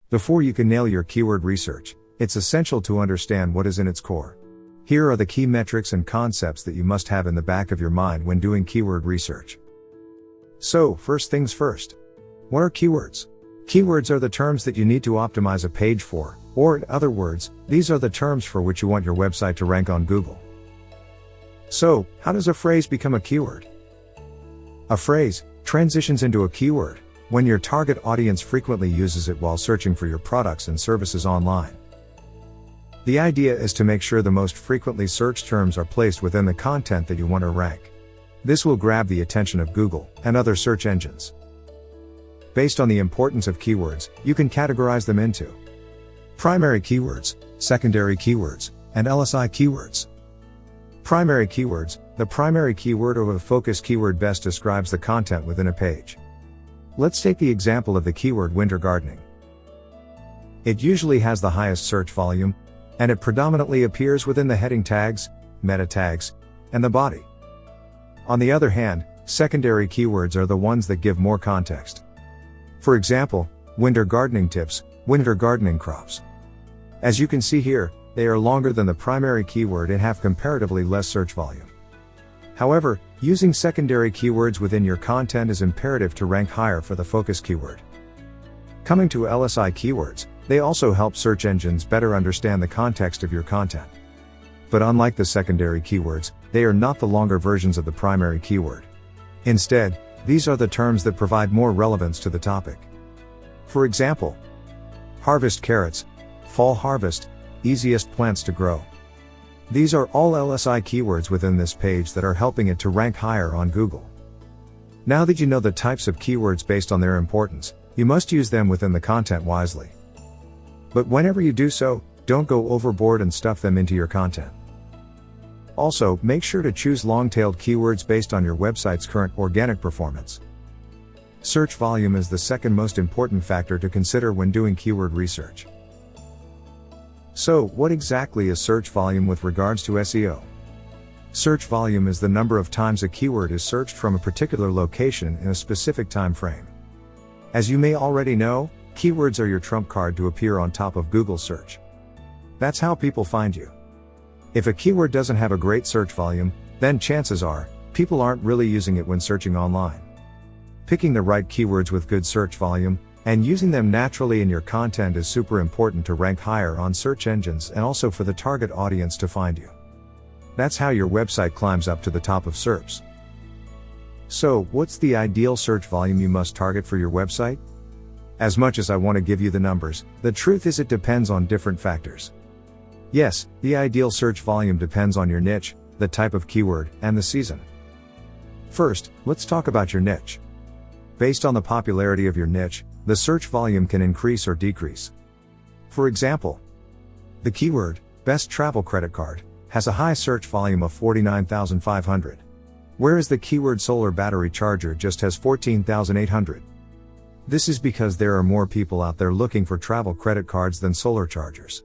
Before you can nail your keyword research, it's essential to understand what is in its core. Here are the key metrics and concepts that you must have in the back of your mind when doing keyword research. So, first things first. What are keywords? Keywords are the terms that you need to optimize a page for, or in other words, these are the terms for which you want your website to rank on Google. So, how does a phrase become a keyword? A phrase transitions into a keyword when your target audience frequently uses it while searching for your products and services online. The idea is to make sure the most frequently searched terms are placed within the content that you want to rank. This will grab the attention of Google and other search engines. Based on the importance of keywords, you can categorize them into primary keywords, secondary keywords, and LSI keywords. Primary keywords. The primary keyword or the focus keyword best describes the content within a page. Let's take the example of the keyword winter gardening. It usually has the highest search volume, and it predominantly appears within the heading tags, meta tags, and the body. On the other hand, secondary keywords are the ones that give more context. For example, winter gardening tips, winter gardening crops. As you can see here, they are longer than the primary keyword and have comparatively less search volume. However, using secondary keywords within your content is imperative to rank higher for the focus keyword. Coming to LSI keywords, they also help search engines better understand the context of your content. But unlike the secondary keywords, they are not the longer versions of the primary keyword. Instead, these are the terms that provide more relevance to the topic. For example, harvest carrots, fall harvest, easiest plants to grow. These are all LSI keywords within this page that are helping it to rank higher on Google. Now that you know the types of keywords based on their importance, you must use them within the content wisely. But whenever you do so, don't go overboard and stuff them into your content. Also, make sure to choose long-tailed keywords based on your website's current organic performance. Search volume is the second most important factor to consider when doing keyword research. So, what exactly is search volume with regards to SEO? Search volume is the number of times a keyword is searched from a particular location in a specific time frame. As you may already know, keywords are your trump card to appear on top of Google search. That's how people find you. If a keyword doesn't have a great search volume, then chances are, people aren't really using it when searching online. Picking the right keywords with good search volume, and using them naturally in your content is super important to rank higher on search engines and also for the target audience to find you. That's how your website climbs up to the top of SERPs. So, what's the ideal search volume you must target for your website? As much as I want to give you the numbers, the truth is it depends on different factors. Yes, the ideal search volume depends on your niche, the type of keyword, and the season. First, let's talk about your niche. Based on the popularity of your niche, the search volume can increase or decrease. For example, the keyword, best travel credit card, has a high search volume of 49,500. Whereas the keyword solar battery charger just has 14,800. This is because there are more people out there looking for travel credit cards than solar chargers.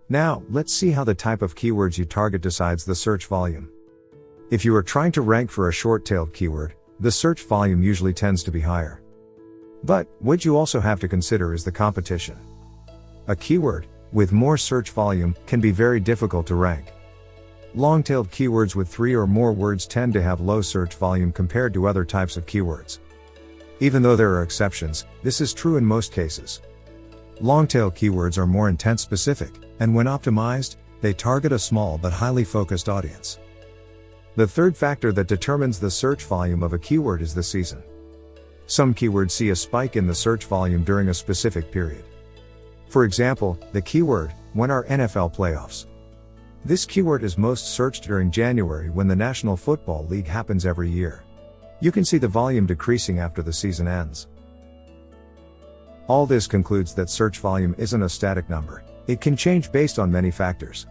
Now, let's see how the type of keywords you target decides the search volume. If you are trying to rank for a short-tailed keyword, the search volume usually tends to be higher. But, what you also have to consider is the competition. A keyword with more search volume can be very difficult to rank. Long-tailed keywords with 3 or more words tend to have low search volume compared to other types of keywords. Even though there are exceptions, this is true in most cases. Long-tail keywords are more intent specific, and when optimized, they target a small but highly focused audience. The third factor that determines the search volume of a keyword is the season. Some keywords see a spike in the search volume during a specific period. For example, the keyword, when are NFL playoffs? This keyword is most searched during January when the National Football League happens every year. You can see the volume decreasing after the season ends. All this concludes that search volume isn't a static number. It can change based on many factors.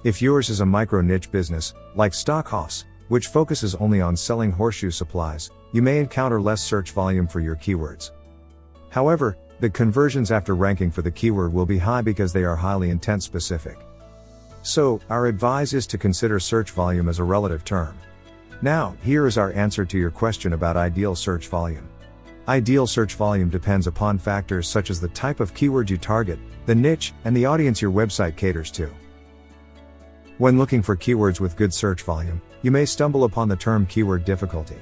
If yours is a micro-niche business, like Stockhouse, which focuses only on selling horseshoe supplies, you may encounter less search volume for your keywords. However, the conversions after ranking for the keyword will be high because they are highly intent specific. So, our advice is to consider search volume as a relative term. Now, here is our answer to your question about ideal search volume. Ideal search volume depends upon factors such as the type of keyword you target, the niche, and the audience your website caters to. When looking for keywords with good search volume, you may stumble upon the term keyword difficulty.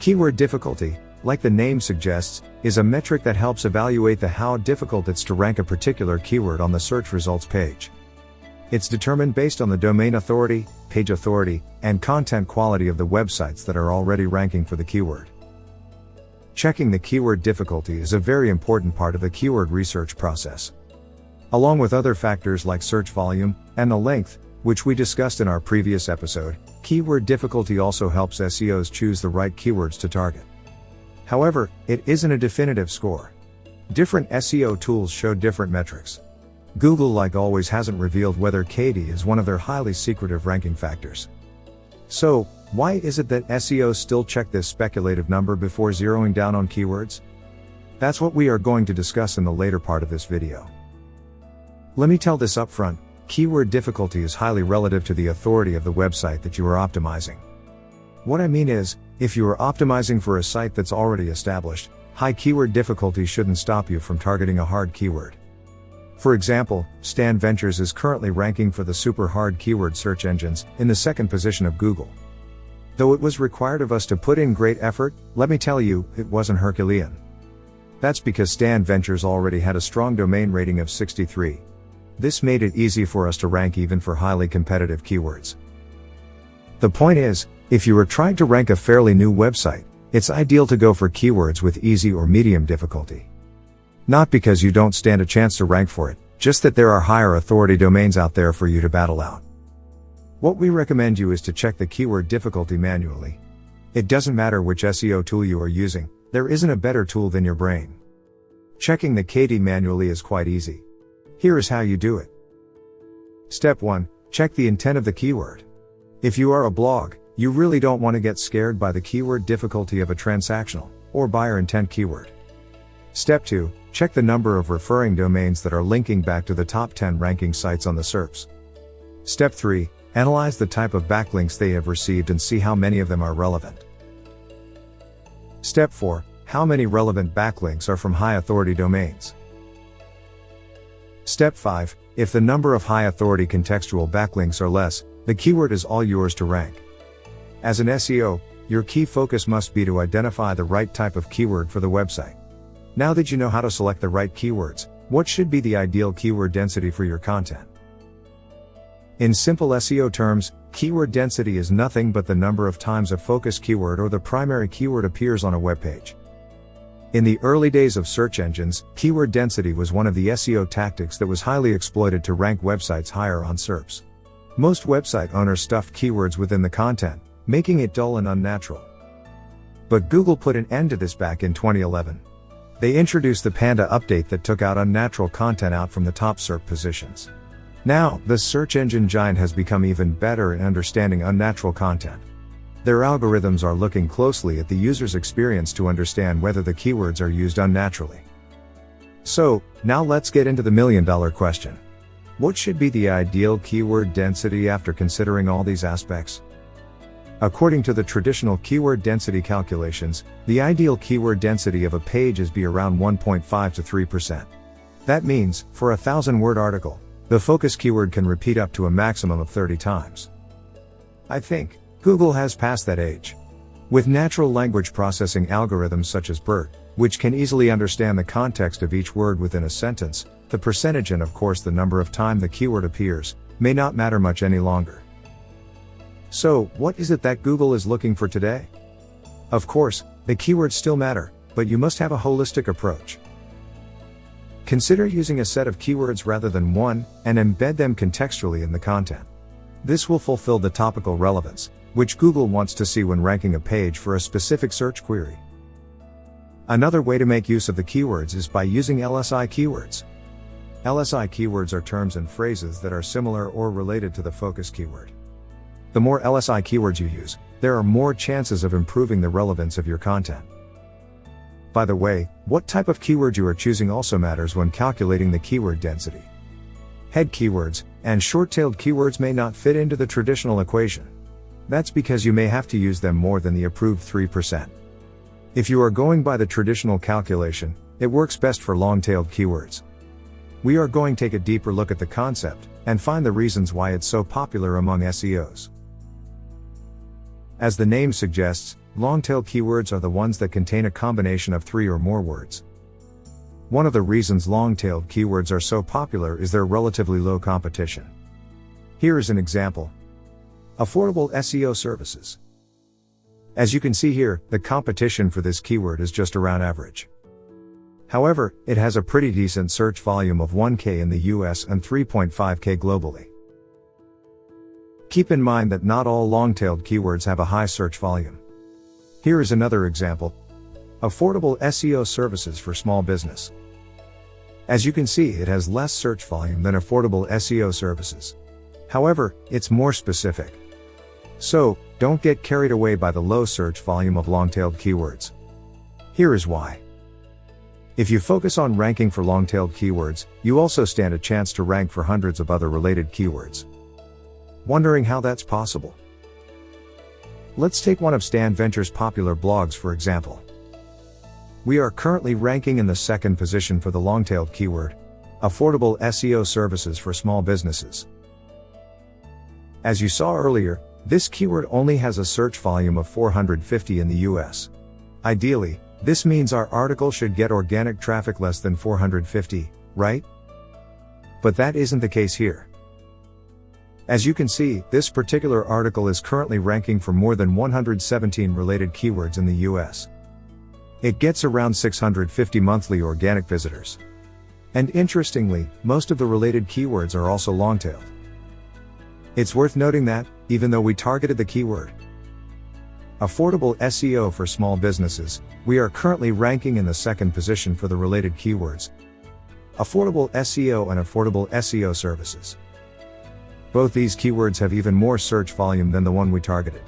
Keyword difficulty, like the name suggests, is a metric that helps evaluate how difficult it's to rank a particular keyword on the search results page. It's determined based on the domain authority, page authority, and content quality of the websites that are already ranking for the keyword. Checking the keyword difficulty is a very important part of the keyword research process. Along with other factors like search volume and the length, which we discussed in our previous episode, keyword difficulty also helps SEOs choose the right keywords to target. However, it isn't a definitive score. Different SEO tools show different metrics. Google, like always, hasn't revealed whether KD is one of their highly secretive ranking factors. So, why is it that SEOs still check this speculative number before zeroing down on keywords? That's what we are going to discuss in the later part of this video. Let me tell this up front, keyword difficulty is highly relative to the authority of the website that you are optimizing. What I mean is, if you are optimizing for a site that's already established, high keyword difficulty shouldn't stop you from targeting a hard keyword. For example, Stan Ventures is currently ranking for the super hard keyword search engines, in the second position of Google. Though it was required of us to put in great effort, let me tell you, it wasn't Herculean. That's because Stan Ventures already had a strong domain rating of 63. This made it easy for us to rank even for highly competitive keywords. The point is, if you are trying to rank a fairly new website, it's ideal to go for keywords with easy or medium difficulty. Not because you don't stand a chance to rank for it, just that there are higher authority domains out there for you to battle out. What we recommend you is to check the keyword difficulty manually. It doesn't matter which SEO tool you are using, there isn't a better tool than your brain. Checking the KD manually is quite easy. Here is how you do it. Step 1. Check the intent of the keyword. If you are a blog, you really don't want to get scared by the keyword difficulty of a transactional or buyer intent keyword. Step 2. Check the number of referring domains that are linking back to the top 10 ranking sites on the SERPs. Step 3. Analyze the type of backlinks they have received and see how many of them are relevant. Step 4. How many relevant backlinks are from high authority domains? Step 5. If the number of high authority contextual backlinks are less, the keyword is all yours to rank. As an SEO, your key focus must be to identify the right type of keyword for the website. Now that you know how to select the right keywords, what should be the ideal keyword density for your content? In simple SEO terms, keyword density is nothing but the number of times a focus keyword or the primary keyword appears on a web page. In the early days of search engines, keyword density was one of the SEO tactics that was highly exploited to rank websites higher on SERPs. Most website owners stuffed keywords within the content, making it dull and unnatural. But Google put an end to this back in 2011. They introduced the Panda update that took out unnatural content out from the top SERP positions. Now, the search engine giant has become even better in understanding unnatural content. Their algorithms are looking closely at the user's experience to understand whether the keywords are used unnaturally. So, now let's get into the million-dollar question. What should be the ideal keyword density after considering all these aspects? According to the traditional keyword density calculations, the ideal keyword density of a page is be around 1.5 to 3%. That means, for a 1,000-word article, the focus keyword can repeat up to a maximum of 30 times. I think Google has passed that age. With natural language processing algorithms such as BERT, which can easily understand the context of each word within a sentence, the percentage and of course the number of time the keyword appears, may not matter much any longer. So, what is it that Google is looking for today? Of course, the keywords still matter, but you must have a holistic approach. Consider using a set of keywords rather than one, and embed them contextually in the content. This will fulfill the topical relevance, which Google wants to see when ranking a page for a specific search query. Another way to make use of the keywords is by using LSI keywords. LSI keywords are terms and phrases that are similar or related to the focus keyword. The more LSI keywords you use, there are more chances of improving the relevance of your content. By the way, what type of keyword you are choosing also matters when calculating the keyword density. Head keywords and short-tailed keywords may not fit into the traditional equation. That's because you may have to use them more than the approved 3%. If you are going by the traditional calculation, it works best for long-tailed keywords. We are going to take a deeper look at the concept, and find the reasons why it's so popular among SEOs. As the name suggests, long-tail keywords are the ones that contain a combination of 3 or more words. One of the reasons long-tailed keywords are so popular is their relatively low competition. Here is an example. Affordable SEO services. As you can see here, the competition for this keyword is just around average. However, it has a pretty decent search volume of 1K in the US and 3.5K globally. Keep in mind that not all long-tailed keywords have a high search volume. Here is another example. Affordable SEO services for small business. As you can see, it has less search volume than affordable SEO services. However, it's more specific. So, don't get carried away by the low search volume of long-tailed keywords. Here is why. If you focus on ranking for long-tailed keywords, you also stand a chance to rank for hundreds of other related keywords. Wondering how that's possible? Let's take one of Stan Venture's popular blogs for example. We are currently ranking in the 2nd position for the long-tailed keyword, affordable SEO services for small businesses. As you saw earlier, this keyword only has a search volume of 450 in the US. Ideally, this means our article should get organic traffic less than 450, right? But that isn't the case here. As you can see, this particular article is currently ranking for more than 117 related keywords in the US. It gets around 650 monthly organic visitors. And interestingly, most of the related keywords are also long-tailed. It's worth noting that, even though we targeted the keyword affordable SEO for small businesses, we are currently ranking in the 2nd position for the related keywords affordable SEO and affordable SEO services. Both these keywords have even more search volume than the one we targeted.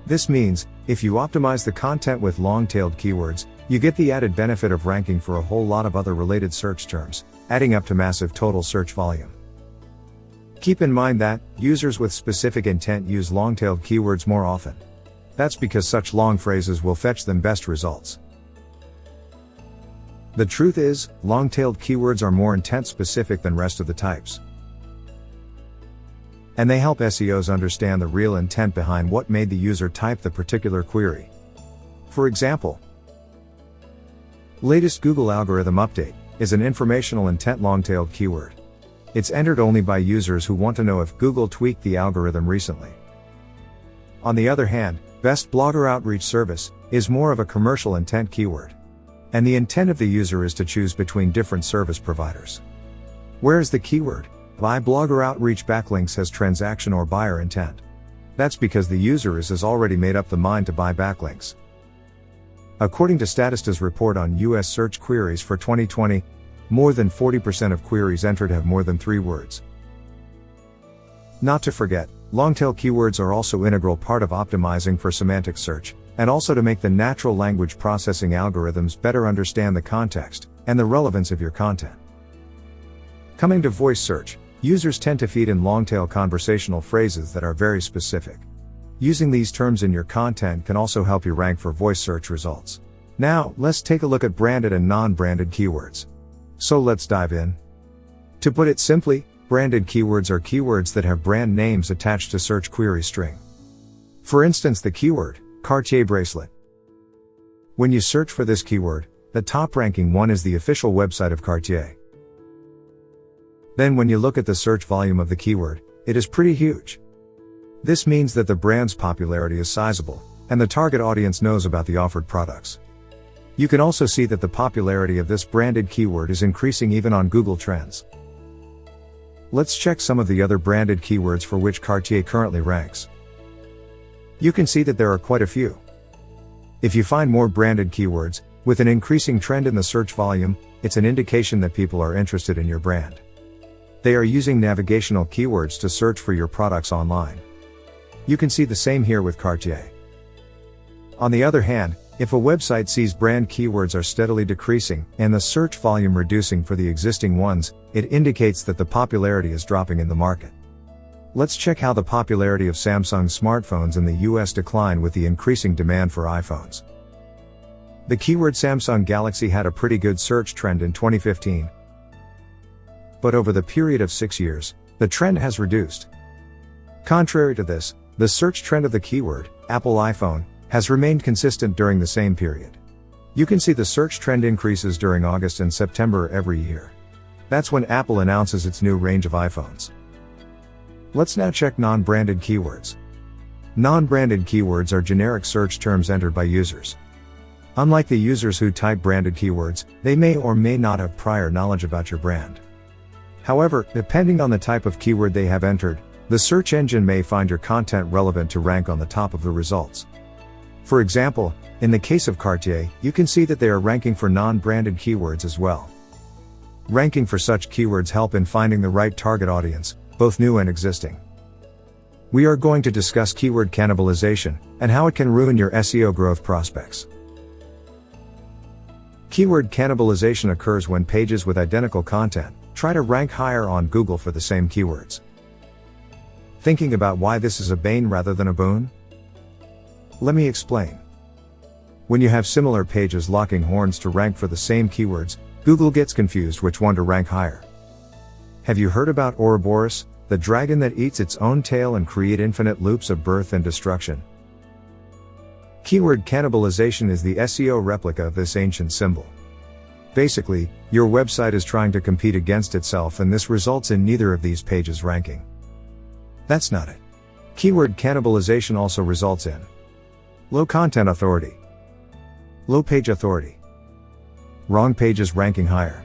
This means, if you optimize the content with long-tailed keywords, you get the added benefit of ranking for a whole lot of other related search terms, adding up to massive total search volume. Keep in mind that, users with specific intent use long-tailed keywords more often. That's because such long phrases will fetch them best results. The truth is, long-tailed keywords are more intent specific than rest of the types. And they help SEOs understand the real intent behind what made the user type the particular query. For example, latest Google algorithm update is an informational intent long-tailed keyword. It's entered only by users who want to know if Google tweaked the algorithm recently. On the other hand, best blogger outreach service is more of a commercial intent keyword. And the intent of the user is to choose between different service providers. Whereas the keyword buy blogger outreach backlinks has transaction or buyer intent. That's because the user has already made up the mind to buy backlinks. According to Statista's report on US search queries for 2020, more than 40% of queries entered have more than 3 words. Not to forget, long-tail keywords are also an integral part of optimizing for semantic search, and also to make the natural language processing algorithms better understand the context and the relevance of your content. Coming to voice search, users tend to feed in long-tail conversational phrases that are very specific. Using these terms in your content can also help you rank for voice search results. Now, let's take a look at branded and non-branded keywords. So let's dive in. To put it simply, branded keywords are keywords that have brand names attached to search query string. For instance, the keyword Cartier bracelet. When you search for this keyword, the top ranking one is the official website of Cartier. Then when you look at the search volume of the keyword, it is pretty huge. This means that the brand's popularity is sizable, and the target audience knows about the offered products. You can also see that the popularity of this branded keyword is increasing even on Google Trends. Let's check some of the other branded keywords for which Cartier currently ranks. You can see that there are quite a few. If you find more branded keywords, with an increasing trend in the search volume, it's an indication that people are interested in your brand. They are using navigational keywords to search for your products online. You can see the same here with Cartier. On the other hand, if a website sees brand keywords are steadily decreasing and the search volume reducing for the existing ones, it indicates that the popularity is dropping in the market. Let's check how the popularity of Samsung smartphones in the US decline with the increasing demand for iPhones. The keyword Samsung Galaxy had a pretty good search trend in 2015. But over the period of 6 years, the trend has reduced. Contrary to this, the search trend of the keyword, Apple iPhone, has remained consistent during the same period. You can see the search trend increases during August and September every year. That's when Apple announces its new range of iPhones. Let's now check non-branded keywords. Non-branded keywords are generic search terms entered by users. Unlike the users who type branded keywords, they may or may not have prior knowledge about your brand. However, depending on the type of keyword they have entered, the search engine may find your content relevant to rank on the top of the results. For example, in the case of Cartier, you can see that they are ranking for non-branded keywords as well. Ranking for such keywords help in finding the right target audience, both new and existing. We are going to discuss keyword cannibalization, and how it can ruin your SEO growth prospects. Keyword cannibalization occurs when pages with identical content try to rank higher on Google for the same keywords. Thinking about why this is a bane rather than a boon? Let me explain. When you have similar pages locking horns to rank for the same keywords, Google gets confused which one to rank higher. Have you heard about Ouroboros, the dragon that eats its own tail and create infinite loops of birth and destruction? Keyword cannibalization is the SEO replica of this ancient symbol. Basically, your website is trying to compete against itself, and this results in neither of these pages ranking. That's not it. Keyword cannibalization also results in low content authority, low page authority, wrong pages ranking higher,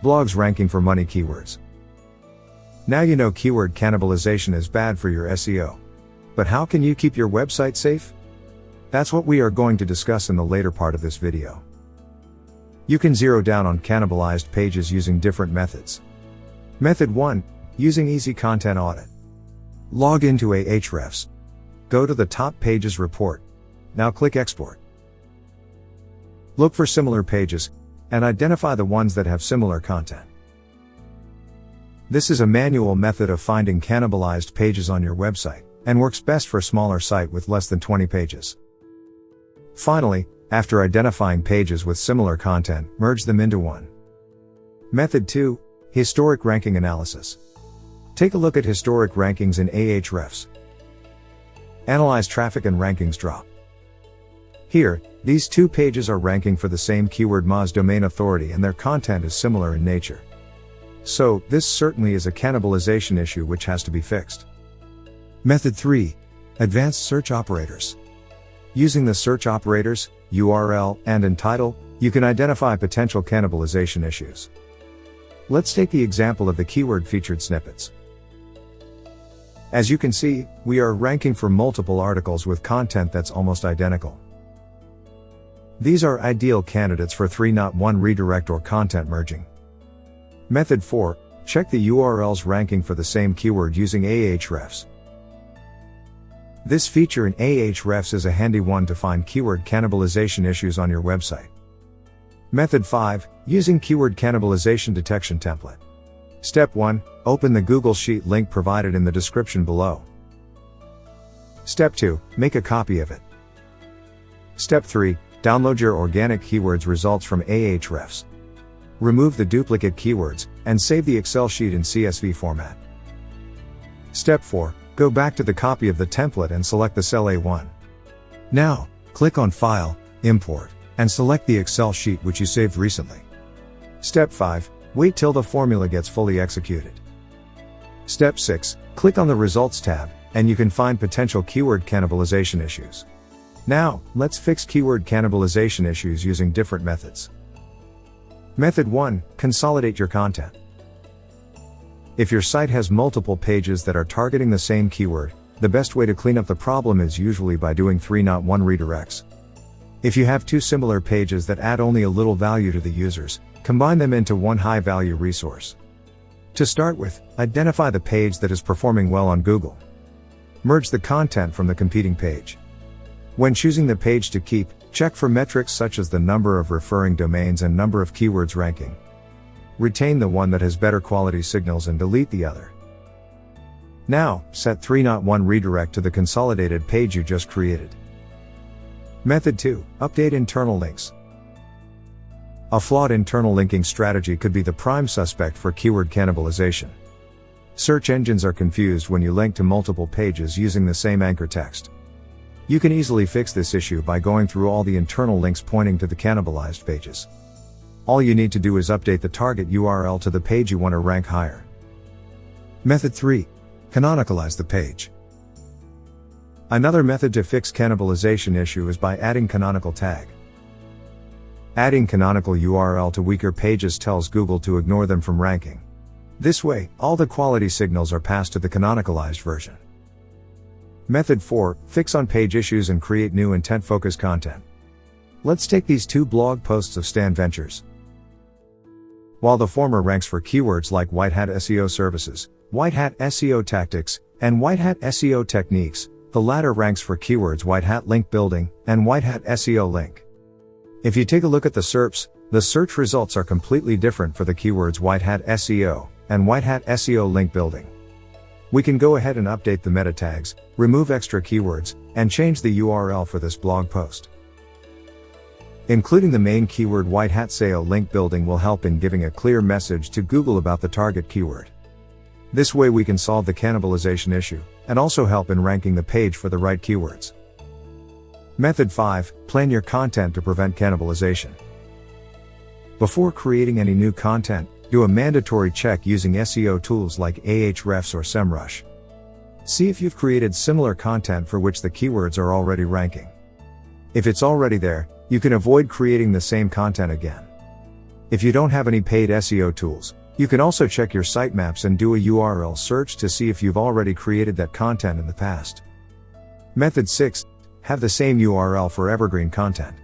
blogs ranking for money keywords. Now you know keyword cannibalization is bad for your SEO. But how can you keep your website safe? That's what we are going to discuss in the later part of this video. You can zero down on cannibalized pages using different methods. Method 1. Using Easy Content Audit. Log into Ahrefs. Go to the top pages report. Now click Export. Look for similar pages, and identify the ones that have similar content. This is a manual method of finding cannibalized pages on your website, and works best for a smaller site with less than 20 pages. Finally, after identifying pages with similar content, merge them into one. Method 2. Historic Ranking Analysis. Take a look at historic rankings in Ahrefs. Analyze traffic and rankings drop. Here, these two pages are ranking for the same keyword Moz domain authority, and their content is similar in nature. So, this certainly is a cannibalization issue which has to be fixed. Method 3. Advanced Search Operators. Using the search operators, URL, and Untitled, you can identify potential cannibalization issues. Let's take the example of the keyword featured snippets. As you can see, we are ranking for multiple articles with content that's almost identical. These are ideal candidates for 3-not-1 redirect or content merging. Method 4. Check the URLs ranking for the same keyword using Ahrefs. This feature in Ahrefs is a handy one to find keyword cannibalization issues on your website. Method 5. Using Keyword Cannibalization Detection Template. Step 1. Open the Google Sheet link provided in the description below. Step 2. Make a copy of it. Step 3. Download your organic keywords results from Ahrefs. Remove the duplicate keywords, and save the Excel sheet in CSV format. Step 4. Go back to the copy of the template and select the cell A1. Now, click on File, Import, and select the Excel sheet which you saved recently. Step 5. Wait till the formula gets fully executed. Step 6. Click on the Results tab, and you can find potential keyword cannibalization issues. Now, let's fix keyword cannibalization issues using different methods. Method 1. Consolidate your content. If your site has multiple pages that are targeting the same keyword, the best way to clean up the problem is usually by doing 3-not-1 redirects. If you have two similar pages that add only a little value to the users, combine them into one high-value resource. To start with, identify the page that is performing well on Google. Merge the content from the competing page. When choosing the page to keep, check for metrics such as the number of referring domains and number of keywords ranking. Retain the one that has better quality signals and delete the other. Now, set 3-not-1 redirect to the consolidated page you just created. Method 2. Update internal links. A flawed internal linking strategy could be the prime suspect for keyword cannibalization. Search engines are confused when you link to multiple pages using the same anchor text. You can easily fix this issue by going through all the internal links pointing to the cannibalized pages. All you need to do is update the target URL to the page you want to rank higher. Method 3. Canonicalize the page. Another method to fix cannibalization issue is by adding canonical tag. Adding canonical URL to weaker pages tells Google to ignore them from ranking. This way, all the quality signals are passed to the canonicalized version. Method 4. Fix on-page issues and create new intent-focused content. Let's take these two blog posts of Stan Ventures. While the former ranks for keywords like White Hat SEO Services, White Hat SEO Tactics, and White Hat SEO Techniques, the latter ranks for keywords White Hat Link Building and White Hat SEO Link. If you take a look at the SERPs, the search results are completely different for the keywords White Hat SEO and White Hat SEO Link Building. We can go ahead and update the meta tags, remove extra keywords, and change the URL for this blog post. Including the main keyword White Hat SEO Link Building will help in giving a clear message to Google about the target keyword. This way we can solve the cannibalization issue, and also help in ranking the page for the right keywords. Method 5. Plan your content to prevent cannibalization. Before creating any new content, do a mandatory check using SEO tools like Ahrefs or SEMrush. See if you've created similar content for which the keywords are already ranking. If it's already there, you can avoid creating the same content again. If you don't have any paid SEO tools, you can also check your sitemaps and do a URL search to see if you've already created that content in the past. Method 6. Have the same URL for evergreen content.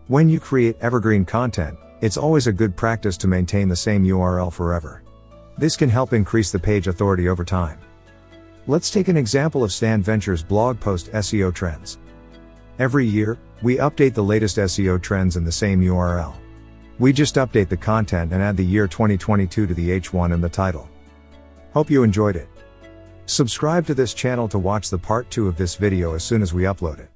When you create evergreen content, it's always a good practice to maintain the same URL forever. This can help increase the page authority over time. Let's take an example of Stan Ventures' blog post SEO Trends. Every year, we update the latest SEO trends in the same URL. We just update the content and add the year 2022 to the H1 and the title. Hope you enjoyed it. Subscribe to this channel to watch the part 2 of this video as soon as we upload it.